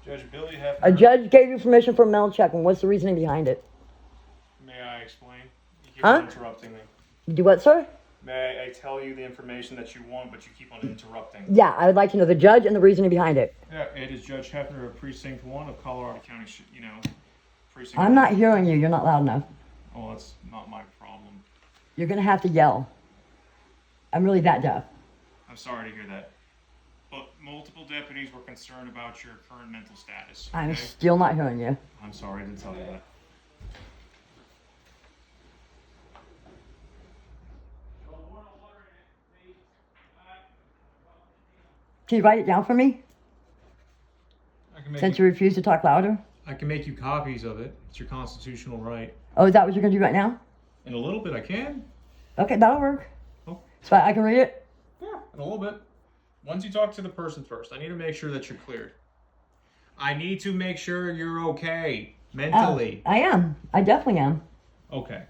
Judge Billy Hefner. A judge gave you permission for a mental check, and what's the reasoning behind it? May I explain? You keep Huh? on interrupting me. Do what, sir? May I tell you the information that you want, but you keep on interrupting? Yeah, I would like to know the judge and the reasoning behind it. Yeah, it is Judge Hefner of Precinct 1 of Colorado County, Precinct I'm 1. not hearing you. You're not loud enough. Oh, that's not my problem. You're going to have to yell. I'm really that deaf. I'm sorry to hear that. But multiple deputies were concerned about your current mental status. I'm okay? still not hearing you. I'm sorry to tell you that. Can you write it down for me? Since you refuse to talk louder? I can make you copies of it. It's your constitutional right. Oh, is that what you're going to do right now? In a little bit, I can. Okay, that'll work. Oh. So I can read it? Yeah, in a little bit. Once you talk to the person first, I need to make sure that you're cleared. I need to make sure you're okay mentally. I am. I definitely am. Okay.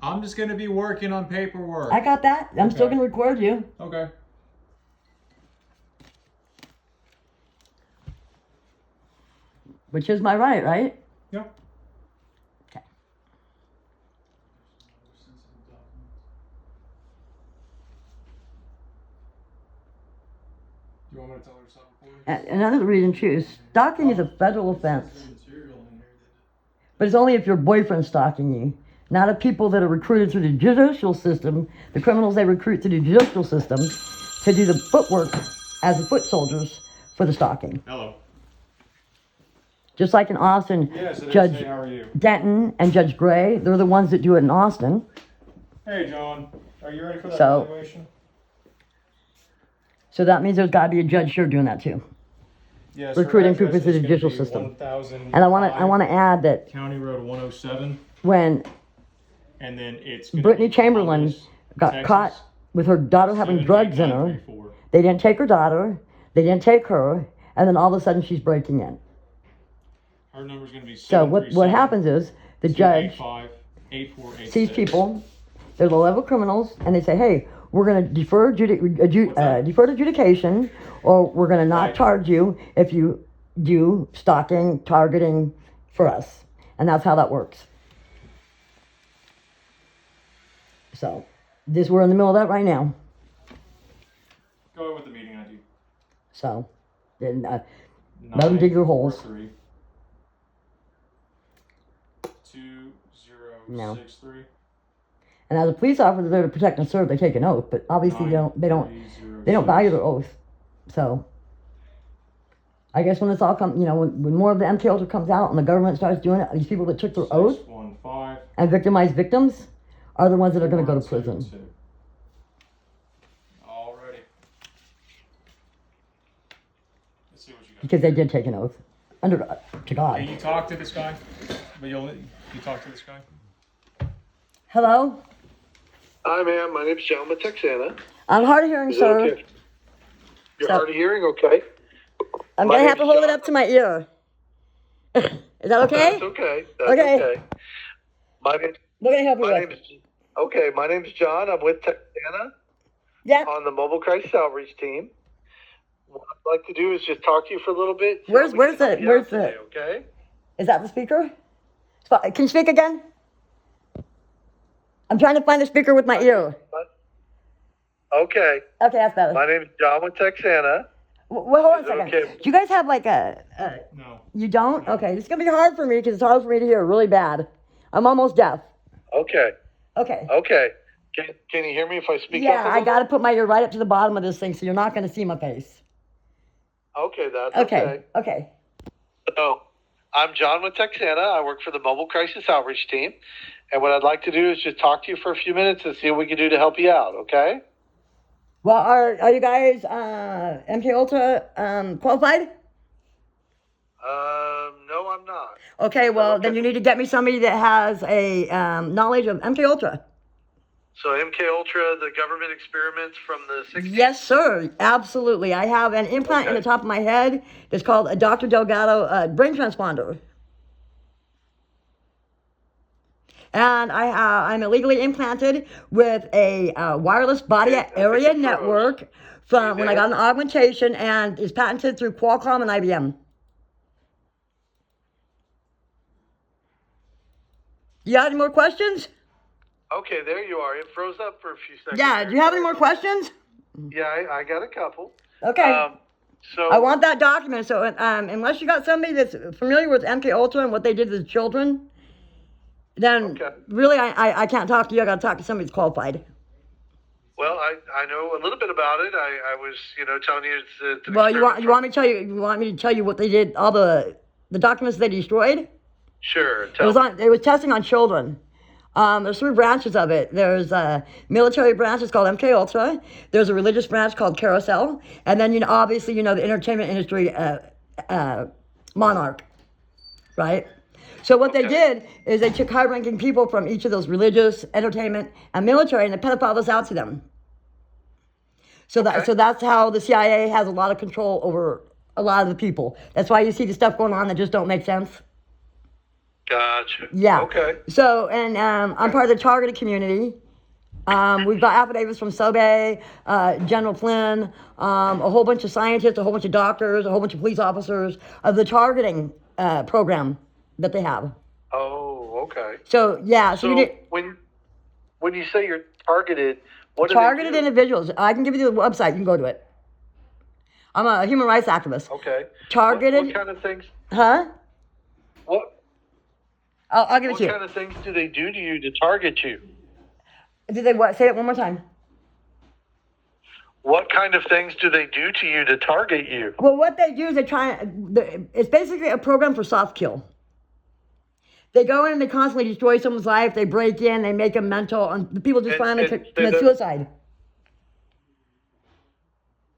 I'm just going to be working on paperwork. I got that. I'm still going to record you. Okay. Which is my right, right? Yeah. Okay. Do you want me to tell her something for you? And another reason, too, stalking is a federal offense. But it's only if your boyfriend's stalking you. Not of people that are recruited through the judicial system, the criminals they recruit through the judicial system to do the footwork as the foot soldiers for the stalking. Hello. Just like in Austin, Yes, it is. Judge Hey, how are you? Denton and Judge Gray, they're the ones that do it in Austin. Hey, John. Are you ready for that So- evaluation? So that means there's got to be a judge here doing that too. Yes. Recruiting people through the judicial system. And I want to add that County Road 107, when and then it's gonna Brittany be Chamberlain Columbus, got Texas, caught with her daughter having drugs in her, 78934. they didn't take her daughter, they didn't take her, and then all of a sudden she's breaking in. Her number's going to be So what happens is the judge 785-8486. sees people, they're low-level criminals, and they say, hey, we're going to defer adjudication, or we're going to not Right. charge you if you do stalking, targeting for us. And that's how that works. So we're in the middle of that right now. Go ahead with the meeting ID. So then let them dig your holes. 2063. And as a police officer, they're to protect and serve. They take an oath, but obviously they don't value their oath. So I guess when it's all when more of the MK Ultra comes out and the government starts doing it, these people that took their oath 615. and victimized victims are the ones that are going to go to prison 172. Alrighty. Let's see what you got. because they did take an oath under to Can God. you talk to this guy? But you talk to this guy? Hello, Hi, ma'am. My name's John with Texana. I'm hard of hearing, Is that sir. okay? You're So- hard of hearing? Okay. I'm My going to have name's to hold it John. up to my ear. Is that okay? That's okay. That's Okay. okay. My name, What can I help you my with? name is, okay, my name's John. I'm with Texana Yeah. on the Mobile Crisis Outreach team. What I'd like to do is just talk to you for a little bit. Where's so we can the- help you where's out today, the- Okay. Is that the speaker? Can you speak again? I'm trying to find the speaker with my ear. Okay. Okay, that's better. My name's John with Texana. Well, hold on a Is it second. okay? Do you guys have like No. you don't? Okay, it's going to be hard for me because it's hard for me to hear really bad. I'm almost deaf. Okay. Okay. Okay. Can you hear me if I speak up Yeah, a I little got to put my ear right up to the bottom of this thing so you're not going to see my face. Okay, that's Okay. Okay. So, I'm John with Texana. I work for the Mobile Crisis Outreach team. And what I'd like to do is just talk to you for a few minutes and see what we can do to help you out, okay? Well, are you guys MK Ultra qualified? No, I'm not. Okay, well, then Okay. you need to get me somebody that has a knowledge of MK Ultra. So MK Ultra, the government experiments from the 60s? Yes, sir. Absolutely. I have an implant in the top of my head. It's called a Dr. Delgado brain transponder. And I'm illegally implanted with a wireless body area network from when I got an augmentation, and is patented through Qualcomm and IBM. You got any more questions? Okay, there you are. It froze up for a few seconds. Yeah, do you have any more questions? Yeah, I got a couple. Okay. So I want that document. So unless you got somebody that's familiar with MK Ultra and what they did to the children, then really I can't talk to you. I got to talk to somebody that's qualified. Well, I know a little bit about it. I was, telling you it's Well, you want me to tell you? You want me to tell you what they did? All the documents they destroyed. Sure. It was testing on children. There's 3 branches of it. There's a military branch, it's called MK Ultra. There's a religious branch called Carousel, and then obviously the entertainment industry Monarch, right? So what they did is they took high-ranking people from each of those religious, entertainment, and military, and they pedophiled us out to them. So that's how the CIA has a lot of control over a lot of the people. That's why you see the stuff going on that just don't make sense. Gotcha. Yeah. Okay. So, and I'm part of the targeted community. We've got affidavits from Sobe, General Flynn, a whole bunch of scientists, a whole bunch of doctors, a whole bunch of police officers of the targeting program that they have. Oh, okay. So, yeah. So when you say you're targeted, what targeted do they do? individuals. I can give you the website. You can go to it. I'm a human rights activist. Okay. Targeted. What kind of things? Huh? What? I'll give it to you. What kind of things do they do to you to target you? Did they what? Say it one more time. What kind of things do they do to you to target you? Well, what they do is it's basically a program for soft kill. They go in and they constantly destroy someone's life. They break in, they make them mental, and the people just finally commit suicide.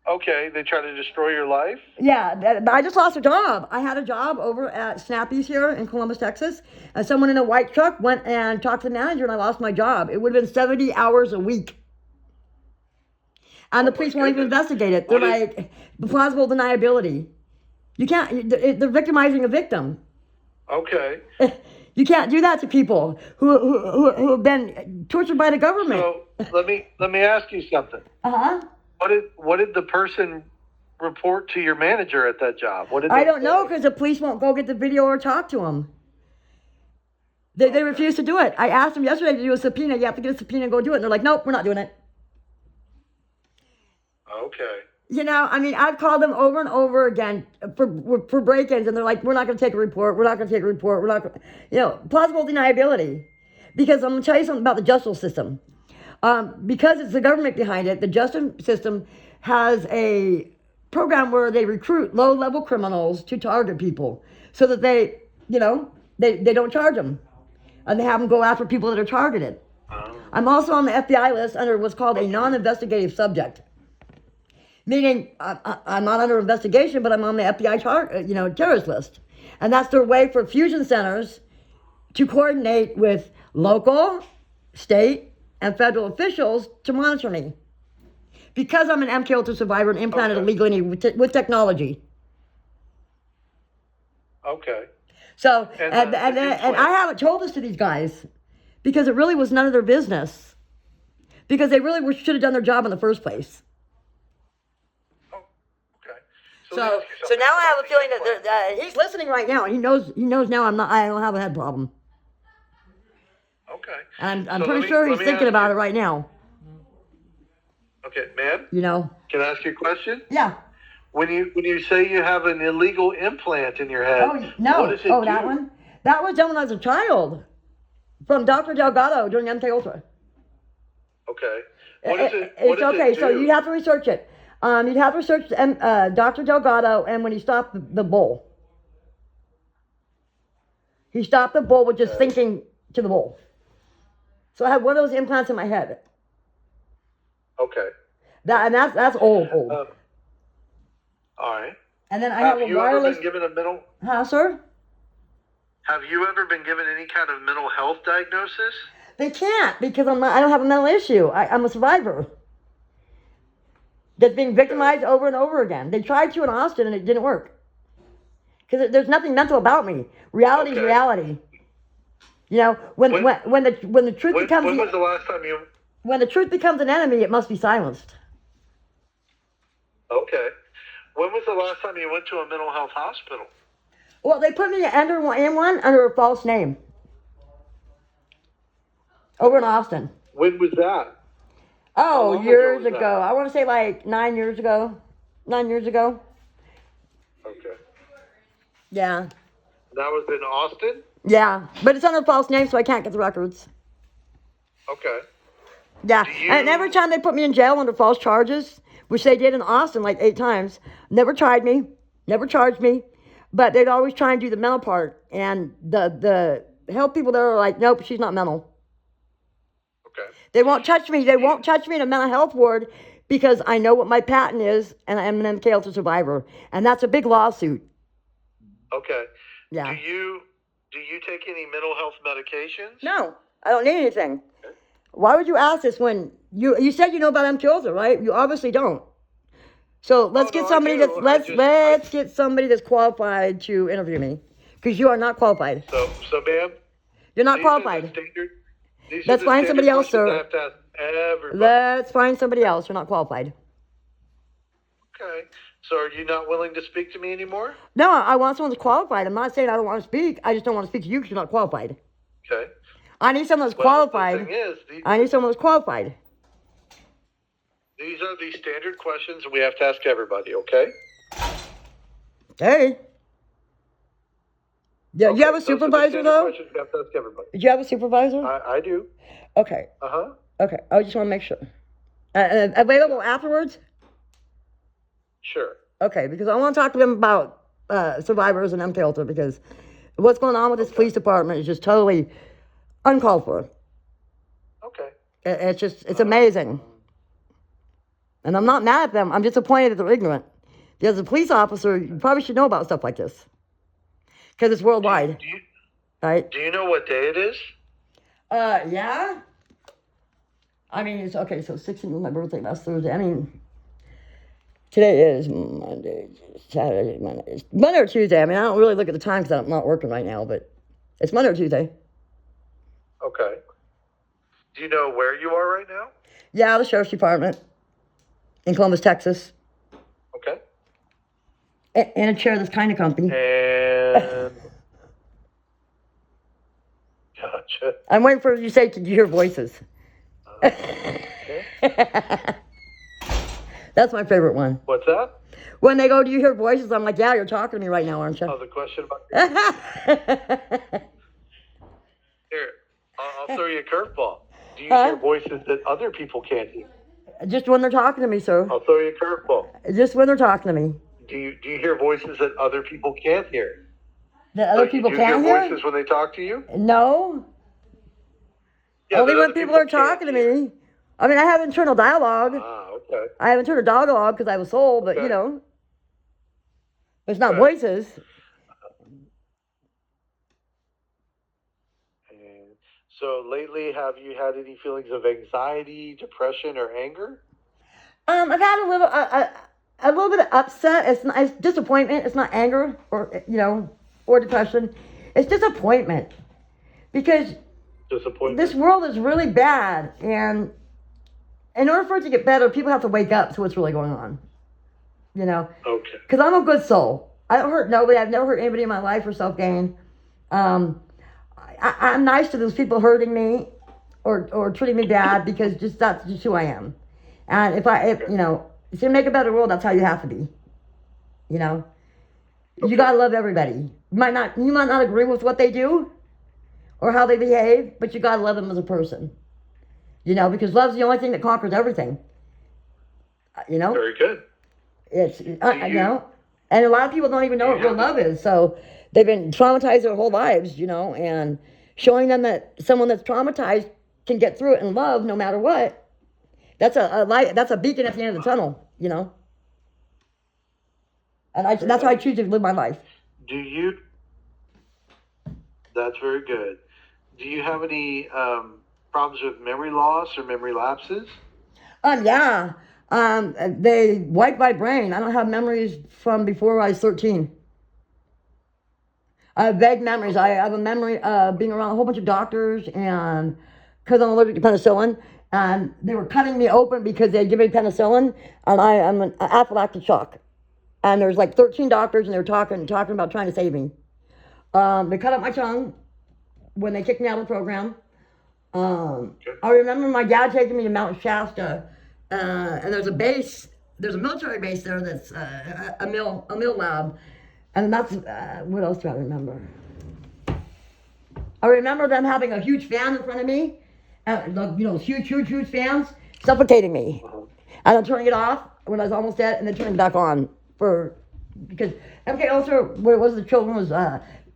Okay, they try to destroy your life? Yeah, I just lost a job. I had a job over at Snappy's here in Columbus, Texas, and someone in a white truck went and talked to the manager, and I lost my job. It would have been 70 hours a week. And the police won't even investigate it. They're like, plausible deniability. You can't, they're victimizing a victim. Okay. You can't do that to people who have been tortured by the government. So let me ask you something. Uh-huh. What did the person report to your manager at that job? What did I don't know, because the police won't go get the video or talk to them. They refuse to do it. I asked them yesterday to do a subpoena. You have to get a subpoena and go do it. And they're like, nope, we're not doing it. Okay. I mean, I've called them over and over again for break-ins, and they're like, we're not going to take a report. We're not going to take a report. We're not going to, plausible deniability. Because I'm going to tell you something about the justice system. Because it's the government behind it, the justice system has a program where they recruit low-level criminals to target people so that they don't charge them. And they have them go after people that are targeted. I'm also on the FBI list under what's called a non-investigative subject. Meaning, I'm not under investigation, but I'm on the FBI terrorist list. And that's their way for fusion centers to coordinate with local, state, and federal officials to monitor me. Because I'm an MK Ultra survivor and implanted illegally with technology. Okay. So, and I haven't told this to these guys because it really was none of their business. Because they really should have done their job in the first place. Okay. So now I have a feeling that he's listening right now. He knows now I don't have a head problem. Okay. And I'm pretty sure he's thinking about it right now. Okay, ma'am? Can I ask you a question? Yeah. When you say you have an illegal implant in your head, oh, no. What does it do? That one? That was done when I was a child. From Dr. Delgado during MK Ultra. Okay. What does it do? So you have to research it. You'd have to research Dr. Delgado and when he stopped the bull. He stopped the bull with just thinking to the bull. So I had one of those implants in my head. Okay. That's old. All right. And then I have a wireless. Ever been given a mental? Huh, sir? Have you ever been given any kind of mental health diagnosis? They can't because I don't have a mental issue. I'm a survivor. That's being victimized over and over again. They tried to in Austin and it didn't work. Because there's nothing mental about me. Reality is reality. You know, when the truth When becomes was the last time you? when the truth becomes an enemy, it must be silenced. Okay. When was the last time you went to a mental health hospital? Well, they put me in one under a false name over in Austin. When was that? Oh, long ago years was that? ago. I want to say like 9 years ago. 9 years ago. Okay. Yeah. That was in Austin? Yeah. But it's under a false name, so I can't get the records. Okay. Yeah. Do you- And every time they put me in jail under false charges, which they did in Austin like 8 times, never tried me, never charged me, but they'd always try and do the mental part. And the health people there are like, nope, she's not mental. Okay. They won't touch me. They won't touch me in a mental health ward because I know what my patent is, and I'm an MK survivor, and that's a big lawsuit. Okay. Yeah. Do you take any mental health medications? No, I don't need anything. Why would you ask this when you said you know about MK, right? You obviously don't. So let's get no, I somebody do. let's get somebody that's qualified to interview me, because you are not qualified. So ma'am, You're not these qualified. Are the standard, these Let's are the find somebody standard else, sir. questions I have to ask everybody. Let's find somebody else. You're not qualified. Okay. So are you not willing to speak to me anymore? No, I want someone that's qualified. I'm not saying I don't want to speak. I just don't want to speak to you because you're not qualified. Okay. I need someone that's Well, qualified. the thing is, I need someone that's qualified. these are the standard questions we have to ask everybody, okay? Hey. Yeah, Okay, you have a those are the supervisor standard though? questions we have to ask everybody. Do you have a supervisor? I do. Okay. Uh-huh. Okay. I just want to make sure. Available afterwards? Sure. Okay, because I want to talk to them about survivors and MKUltra, because what's going on with this police department is just totally uncalled for. Okay. It's amazing. And I'm not mad at them. I'm disappointed that they're ignorant. Because as a police officer, you probably should know about stuff like this. Because it's worldwide. Right? Do you know what day it is? Yeah. I mean, it's okay. So 16 was my birthday last Thursday. I mean, today is Monday, Saturday, Monday. It's Monday or Tuesday. I mean, I don't really look at the time because I'm not working right now, but it's Monday or Tuesday. Okay. Do you know where you are right now? Yeah, the sheriff's department in Columbus, Texas. Okay. In a chair that's kind of comfy. And gotcha. I'm waiting for you to say, "Did you hear voices?" Okay. That's my favorite one. What's that? When they go, "Do you hear voices?" I'm like, "Yeah, you're talking to me right now, aren't you?" Oh, the question about here. I'll throw you a curveball. Do you hear voices that other people can't hear? Just when they're talking to me, sir. I'll throw you a curveball. Just when they're talking to me. Do you hear voices that other people can't hear? That other Like, people do you can't hear hear? voices when they talk to you? No. Yeah, Only that when other people are can't talking to hear. me. I mean, I have internal dialogue. Ah, okay. I have internal dialogue because I have a soul, but Okay. you know, it's not Okay. voices. And so lately, have you had any feelings of anxiety, depression, or anger? I've had a little bit of upset. It's disappointment. It's not anger or or depression. It's disappointment because Disappointment. this world is really bad, and in order for it to get better, people have to wake up to what's really going on. Okay. Because I'm a good soul. I don't hurt nobody. I've never hurt anybody in my life for self-gain. I'm nice to those people hurting me or treating me bad because that's just who I am. And if to make a better world, that's how you have to be. You gotta love everybody. You might not agree with what they do or how they behave, but you gotta love them as a person. Because love's the only thing that conquers everything. Very good. It's and a lot of people don't even know what real love is. So they've been traumatized their whole lives, and showing them that someone that's traumatized can get through it in love no matter what. That's a light. That's a beacon at the end of the tunnel, And that's how I choose to live my life. That's very good. Do you have any problems with memory loss or memory lapses? Yeah. They wiped my brain. I don't have memories from before I was 13. I have vague memories. I have a memory of being around a whole bunch of doctors, and because I'm allergic to penicillin, and they were cutting me open because they give me penicillin, and I'm an anaphylactic shock. And there's like 13 doctors, and they were talking about trying to save me. They cut up my tongue when they kicked me out of the program. I remember my dad taking me to Mount Shasta, and there's a military base there that's a mill lab, and that's what else do I remember? I remember them having a huge fan in front of me, huge fans suffocating me, and then turning it off when I was almost dead, and then turning it back on because MK Ultra, what it was, the children was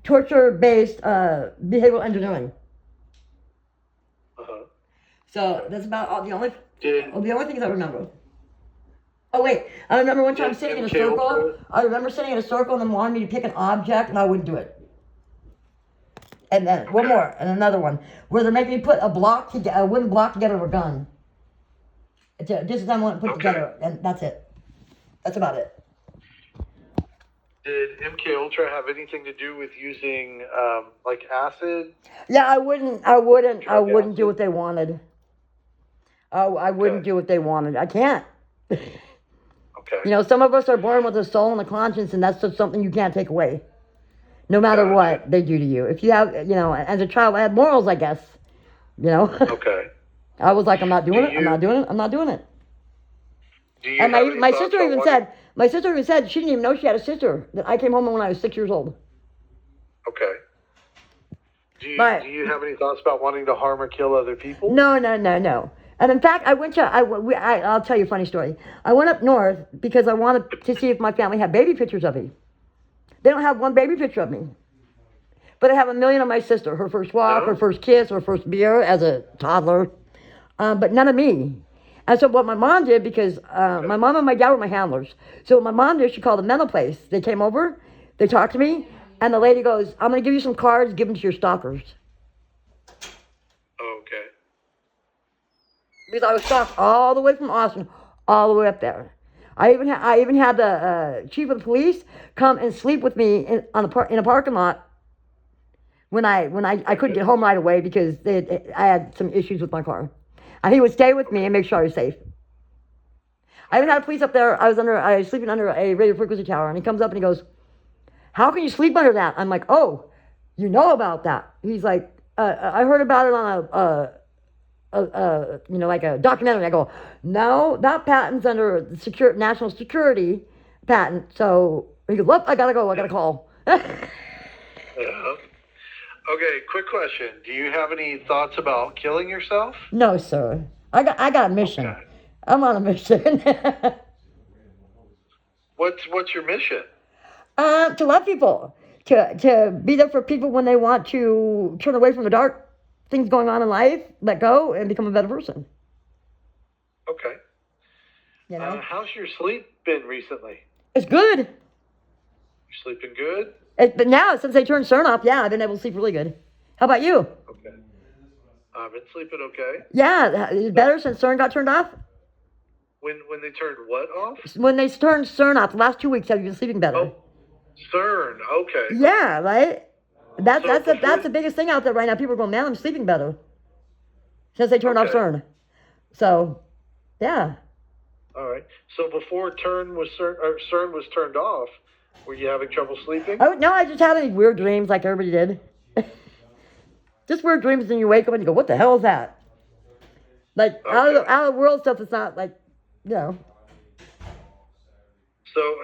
torture-based behavioral engineering. So that's about the only things I remember. Oh wait, I remember one time sitting in a circle. I remember sitting in a circle and then wanting me to pick an object and I wouldn't do it. And then one more, and another one, where they're making me put a wooden block together with a gun. Just as I want to put together, and that's it. That's about it. Did MK Ultra have anything to do with using like acid? Yeah, I wouldn't do what they wanted. I wouldn't do what they wanted. I can't. Okay. You know, some of us are born with a soul and a conscience, and that's just something you can't take away. No matter what they do to you. If you have, as a child, I had morals, I guess. Okay. I was like, I'm not doing it. I'm not doing it. And my sister even said she didn't even know she had a sister. That I came home when I was 6 years old. Okay. Do you have any thoughts about wanting to harm or kill other people? No. And in fact, I'll tell you a funny story. I went up north because I wanted to see if my family had baby pictures of me. They don't have one baby picture of me. But I have a million of my sister. Her first walk, her first kiss, her first beer as a toddler. But none of me. And so what my mom did, because my mom and my dad were my handlers. So what my mom did, she called the mental place. They came over, they talked to me, and the lady goes, I'm going to give you some cards, give them to your stalkers. Okay. Because I was stalked all the way from Austin, all the way up there. I even had the chief of the police come and sleep with me in a parking lot when I couldn't get home right away because I had some issues with my car. And he would stay with me and make sure I was safe. I even had a police up there. I was sleeping under a radio frequency tower, and he comes up and he goes, "How can you sleep under that?" I'm like, "Oh, you know about that?" He's like, "I heard about it on like a documentary." I go, "No, that patent's under national security patent." So he goes, "Look, I gotta go. I gotta call." Yeah. Okay, quick question. Do you have any thoughts about killing yourself? No, sir. I got a mission. Okay. I'm on a mission. What's your mission? To love people. To be there for people when they want to turn away from the dark things going on in life, let go, and become a better person. Okay. How's your sleep been recently? It's good. You sleeping good? But now, since they turned CERN off, yeah, I've been able to sleep really good. How about you? Okay. I've been sleeping okay. Yeah, it's better since CERN got turned off? When they turned what off? When they turned CERN off, the last 2 weeks, have you been sleeping better? Oh, CERN, okay. Yeah, right? That's the biggest thing out there right now. People are going, man, I'm sleeping better. Since they turned off CERN. So, yeah. All right. So before CERN was turned off, were you having trouble sleeping? No, I just had any weird dreams like everybody did. Just weird dreams, and you wake up and you go, what the hell is that? Like, out of the world stuff is not like, So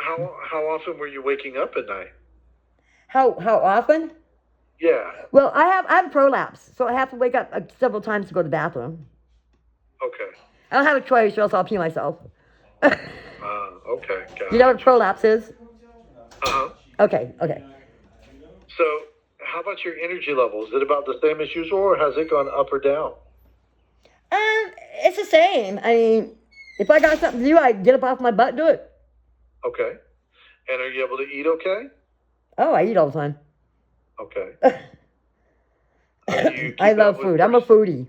how often were you waking up at night? How often? Yeah. Well, I have prolapse, so I have to wake up several times to go to the bathroom. Okay. I don't have a choice, or else I'll pee myself. Okay. Got You know what prolapse is? Uh-huh. Okay. So, how about your energy levels? Is it about the same as usual, or has it gone up or down? It's the same. I mean, if I got something to do, I get up off my butt and do it. Okay. And are you able to eat okay? Oh, I eat all the time. Okay. I love food. I'm a foodie.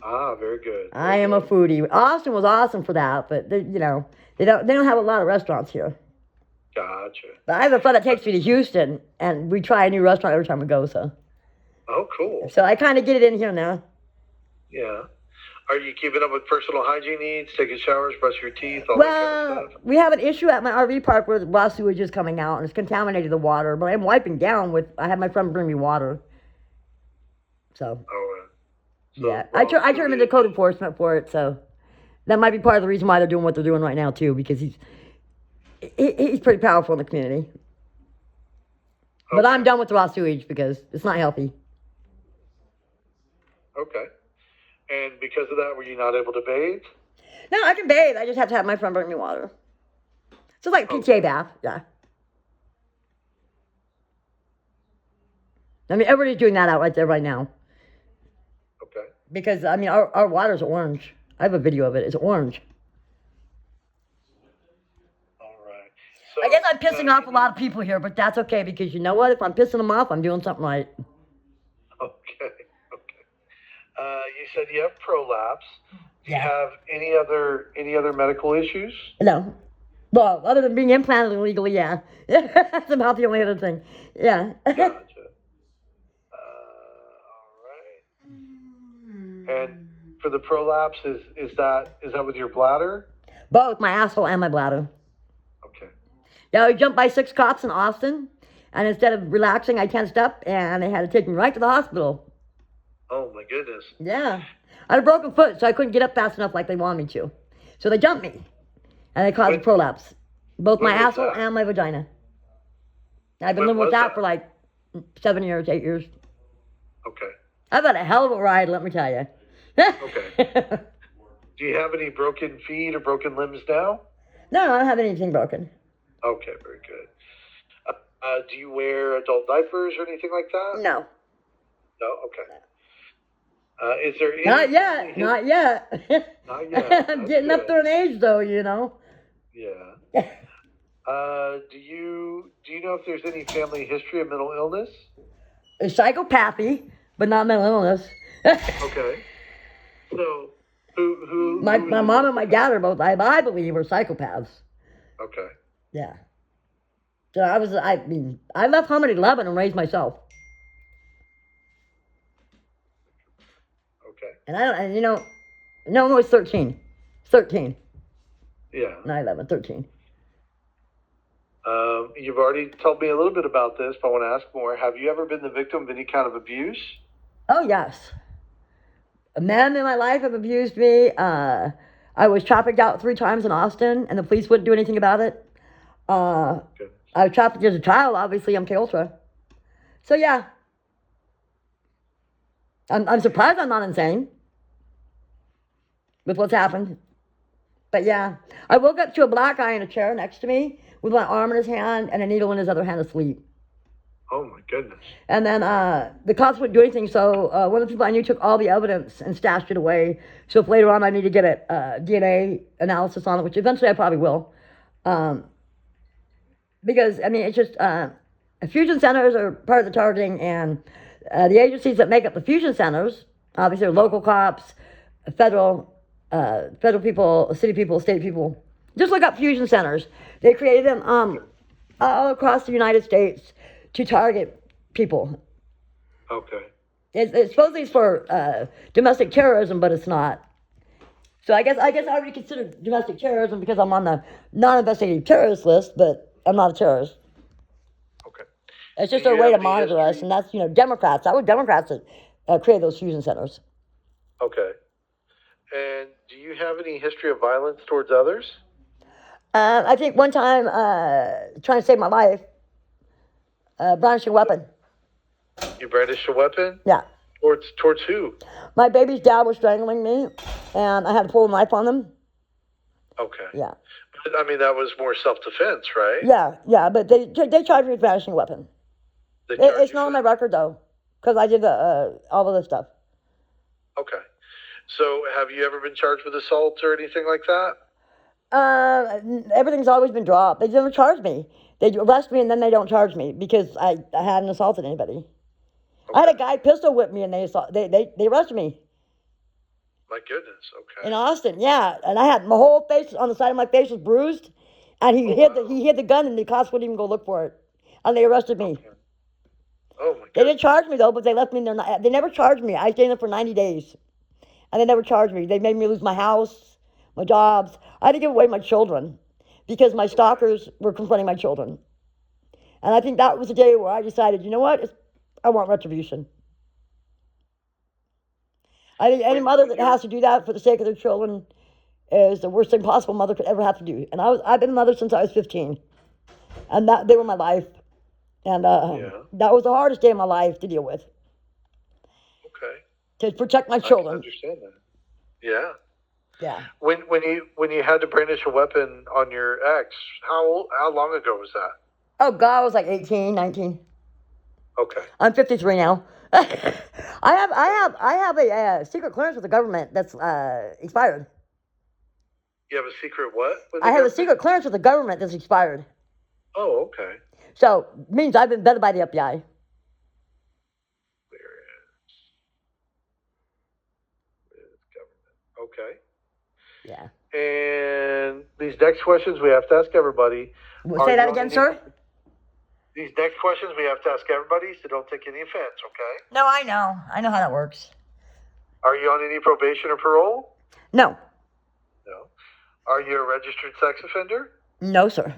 Ah, very good. I am a foodie. Austin was awesome for that, but they don't have a lot of restaurants here. Gotcha. But I have a friend that takes me to Houston, and we try a new restaurant every time we go. Oh, cool. So I kind of get it in here now. Yeah. Are you keeping up with personal hygiene needs, taking showers, brushing your teeth, all that kind of stuff? We have an issue at my RV park where the raw sewage is coming out and it's contaminated the water. But I'm wiping down with. I had my friend bring me water. So. Oh, Yeah, I turn him into code enforcement for it. So that might be part of the reason why they're doing what they're doing right now too, because he's pretty powerful in the community. But I'm done with the raw sewage because it's not healthy. Okay. And because of that, were you not able to bathe? No, I can bathe. I just have to have my friend bring me water. So it's like a PTA bath, yeah. I mean, everybody's doing that out right there right now. Okay. Because, I mean, our water's orange. I have a video of it. It's orange. All right. So, I guess I'm pissing off a lot of people here, but that's okay because you know what? If I'm pissing them off, I'm doing something right. Okay. You said you have prolapse. Do you Yeah. have any other medical issues? No. Well, other than being implanted illegally, yeah. That's about the only other thing. Yeah. Gotcha. All right. And for the prolapse, is that with your bladder? Both my asshole and my bladder. Okay. Yeah, I jumped by 6 cops in Austin, and instead of relaxing, I tensed up, and they had to take me right to the hospital. Oh my goodness. Yeah. I had a broken foot, so I couldn't get up fast enough like they wanted me to. So they jumped me, and they caused a prolapse. Both my when was asshole that? and my vagina. I've been When living with was that that? for like 7 years, 8 years. Okay. I've had a hell of a ride, let me tell you. Okay. Do you have any broken feet or broken limbs now? No, I don't have anything broken. Okay, very good. Do you wear adult diapers or anything like that? No. No? Okay. Is there any Not yet. Not yet. Not yet. I'm That's getting up good. to an age, though, you know. Yeah. Do you know if there's any family history of mental illness? Psychopathy, but not mental illness. Okay. So who My is mom it? and my dad are both, I believe, are psychopaths. Okay. Yeah. So I left home at 11 and raised myself. Okay. And no, I was 13. 13. Yeah. Not 11, 13. You've already told me a little bit about this, but I want to ask more. Have you ever been the victim of any kind of abuse? Oh, yes. Men in my life have abused me. I was trafficked out 3 times in Austin, and the police wouldn't do anything about it. Okay. I was trafficked as a child, obviously, MK Ultra. So, yeah. I'm surprised I'm not insane with what's happened. But, yeah. I woke up to a black guy in a chair next to me with my arm in his hand and a needle in his other hand asleep. Oh my goodness. And then the cops wouldn't do anything, so one of the people I knew took all the evidence and stashed it away. So if later on I need to get a DNA analysis on it, which eventually I probably will. Because, I mean, it's just fusion centers are part of the targeting, and the agencies that make up the fusion centers, obviously are local cops, federal people, city people, state people. Just look up fusion centers. They created them all across the United States to target people. Okay. It's supposedly for domestic terrorism, but it's not. So I guess I would consider domestic terrorism because I'm on the non-investigative terrorist list, but I'm not a terrorist. Okay. It's just Do a you way to have any monitor us, history? and that's Democrats. That was Democrats that created those fusion centers. Okay. And do you have any history of violence towards others? I think one time trying to save my life, brandishing a weapon. You brandished a weapon? Yeah. Towards who? My baby's dad was strangling me, and I had to pull a knife on him. Okay. Yeah. But, I mean, that was more self-defense, right? Yeah, but they charged me with brandishing a weapon. They charged It's you not on for my record, though, because I did all of this stuff. Okay. So have you ever been charged with assault or anything like that? Everything's always been dropped. They never charge me. They arrest me, and then they don't charge me because I hadn't assaulted anybody. I had a guy pistol whip me, and they arrested me. My goodness. Okay. In Austin, yeah. And I had my whole face, on the side of my face was bruised. And he hid the gun, and the cops wouldn't even go look for it, and they arrested me. Okay. Oh my They God. didn't charge me though, but they left me in there. They never charged me. I stayed in there for 90 days, and they never charged me. They made me lose my house, my jobs. I had to give away my children because my stalkers were confronting my children. And I think that was the day where I decided, you know what? I want retribution. I think any mother that has to do that for the sake of their children is the worst thing possible a mother could ever have to do. And I've been a mother since I was 15, and they were my life. And that was the hardest day of my life to deal with. Okay. To protect my I children. understand that. Yeah. Yeah. When you had to brandish a weapon on your ex, how long ago was that? Oh God, I was like 18, 19. Okay. I'm 53 now. I have a secret clearance with the government that's expired. You have a secret what? with the I have a government? secret clearance with the government that's expired. Oh, okay. So means I've been vetted by the FBI. Okay. Yeah. And these next questions we have to ask everybody. Say that again, sir? These next questions we have to ask everybody, so don't take any offense, okay? No, I know. I know how that works. Are you on any probation or parole? No. No. Are you a registered sex offender? No, sir.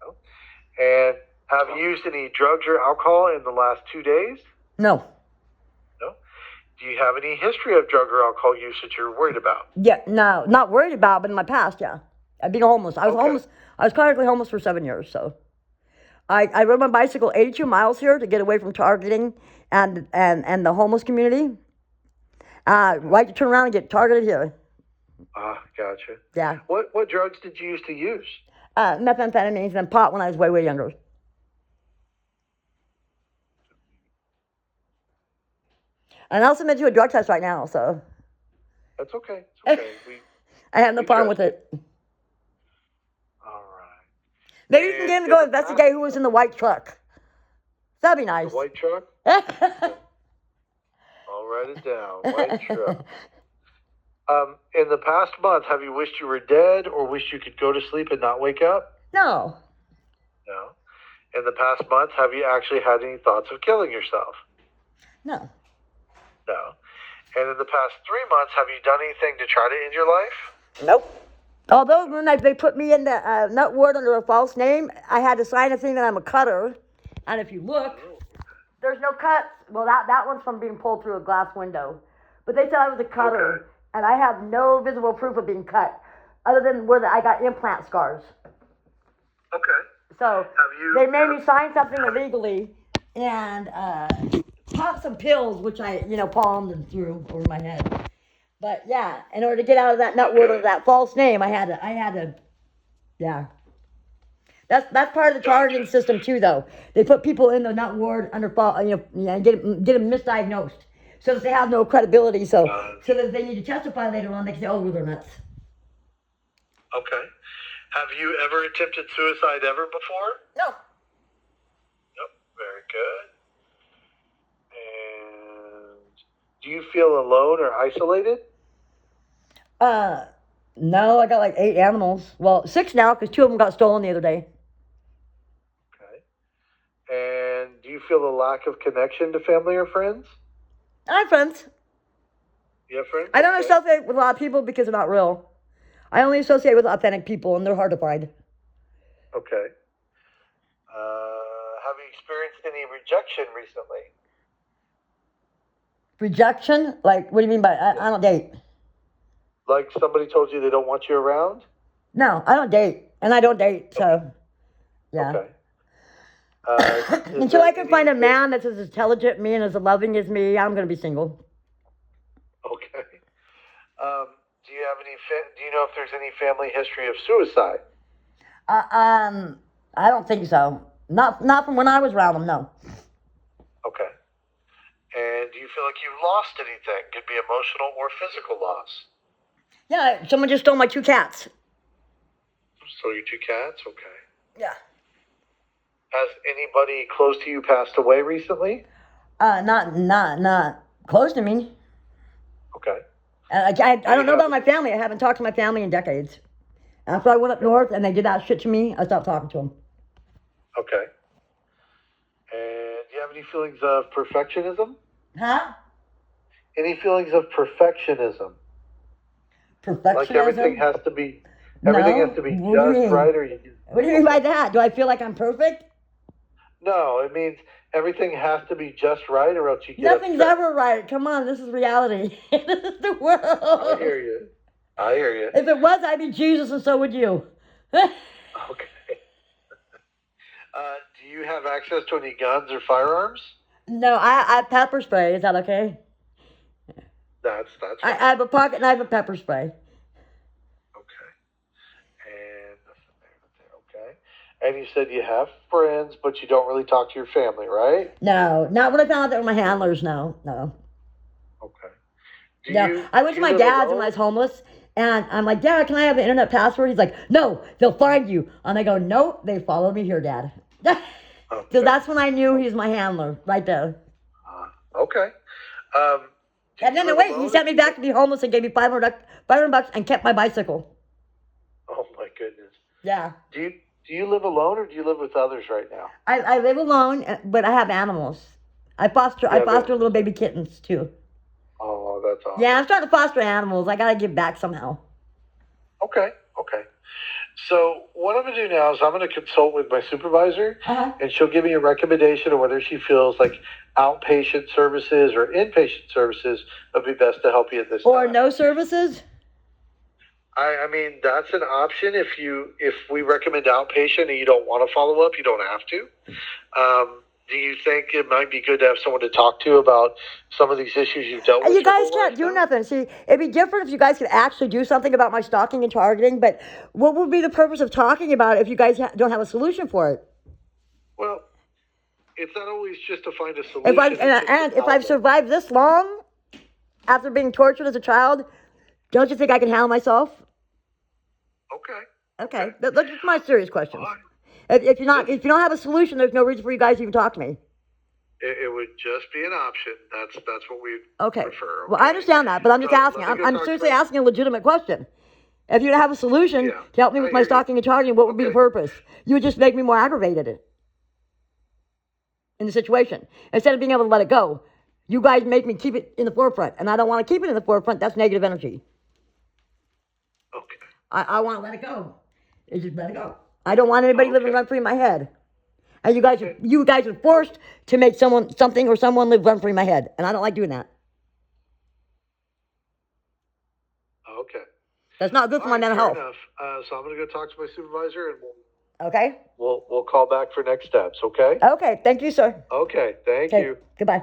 No. And have you used any drugs or alcohol in the last 2 days? No. No. Do you have any history of drug or alcohol use that you're worried about? Yeah, no, not worried about, but in my past, yeah. I've been homeless. I was homeless. I was chronically homeless for 7 years, so. I rode my bicycle 82 miles here to get away from targeting and the homeless community. Right to turn around and get targeted here. Ah, gotcha. Yeah. What drugs did you used to use? Methamphetamines and pot when I was way, way younger. And I also been to a drug test right now, so. That's okay. It's okay. I have no problem with it. All right. Maybe you can get him to go investigate who was in the white truck. That'd be nice. The white truck? I'll write it down. White truck. In the past month, have you wished you were dead or wished you could go to sleep and not wake up? No. No. In the past month, have you actually had any thoughts of killing yourself? No. No. And in the past 3 months, have you done anything to try to end your life? Nope. Although when they put me in the nut ward under a false name, I had to sign a thing that I'm a cutter. And if you look, there's no cuts. Well, that one's from being pulled through a glass window. But they said I was a cutter, Okay. and I have no visible proof of being cut, other than where I got implant scars. Okay. So they made me sign something illegally and pop some pills, which I, palmed and threw over my head. But yeah, in order to get out of that nut ward of that false name, I had to, yeah. That's part of the targeting system too, though. They put people in the nut ward under get them misdiagnosed, so that they have no credibility. So that if they need to testify later on, they can say, "Oh, they're nuts." Okay. Have you ever attempted suicide ever before? No. Nope. Very good. And do you feel alone or isolated? No, I got like 8 animals. Well, 6 now, because 2 of them got stolen the other day. Okay. And do you feel a lack of connection to family or friends? I have friends. You have friends? I don't associate with a lot of people because they're not real. I only associate with authentic people, and they're hard to find. Okay. Have you experienced any rejection recently? Rejection? Like, what do you mean by, I don't date. Like somebody told you they don't want you around? No, I don't date. And I don't date, so, yeah. Okay. Until I can find a man that's as intelligent as me and as loving as me, I'm going to be single. Okay. Do you have any? Do you know if there's any family history of suicide? I don't think so. Not from when I was around them, no. Okay. And do you feel like you've lost anything? Could be emotional or physical loss. Yeah, someone just stole my 2 cats. So your 2 cats? Okay. Yeah. Has anybody close to you passed away recently? Not close to me. Okay. I don't know about my family. I haven't talked to my family in decades. After I went up north and they did that shit to me, I stopped talking to them. Okay. And do you have any feelings of perfectionism? Huh? Any feelings of perfectionism? Perfectionism? Like everything has to be No? just What do you mean? right, or you? What do you mean by that? Do I feel like I'm perfect? No, it means everything has to be just right, or else you get Nothing's upset. ever right. Come on, this is reality. This is the world. I hear you. If it was, I'd be Jesus, and so would you. Okay. Do you have access to any guns or firearms? No, I pepper spray. Is that okay? That's I fine. have a pocket knife and pepper spray. Okay. And okay. And you said you have friends, but you don't really talk to your family, right? No, not when I found out they were my handlers. No. Okay. I went to my dad's when I was homeless, and I'm like, Dad, can I have the internet password? He's like, no, they'll find you. And I go, nope, they followed me here, Dad. So that's when I knew he was my handler, right there. Okay. And then wait, he sent me back to be homeless and gave me $500 and kept my bicycle. Oh my goodness. Yeah. Do you live alone, or do you live with others right now? I live alone, but I have animals. I foster little baby kittens too. Oh, that's awesome. Yeah, I'm starting to foster animals. I gotta give back somehow. Okay. So what I'm going to do now is I'm going to consult with my supervisor, and she'll give me a recommendation of whether she feels like outpatient services or inpatient services would be best to help you at this time. Or no services? I mean, that's an option. If we recommend outpatient and you don't want to follow up, you don't have to. Do you think it might be good to have someone to talk to about some of these issues you've dealt with? You guys can't do nothing. See, it'd be different if you guys could actually do something about my stalking and targeting, but what would be the purpose of talking about it if you guys don't have a solution for it? Well, it's not always just to find a solution. If I've survived this long after being tortured as a child, don't you think I can handle myself? Okay. Those are my serious questions. If you don't have a solution, there's no reason for you guys to even talk to me. It would just be an option. That's what we prefer. Okay. Well, I understand that, but I'm just asking. I'm seriously asking a legitimate question. If you don't have a solution to help me with my stalking and targeting, what would be the purpose? You would just make me more aggravated in the situation. Instead of being able to let it go, you guys make me keep it in the forefront, and I don't want to keep it in the forefront. That's negative energy. Okay. I want to let it go. It's just let it go. I don't want anybody living rent free in my head. And you guys are forced to make something or someone live rent free in my head, and I don't like doing that. Okay. That's not good for my mental health. Fair enough. So I'm going to go talk to my supervisor, and Okay. We'll call back for next steps. Okay. Okay. Thank you, sir. Okay. Thank you. Goodbye.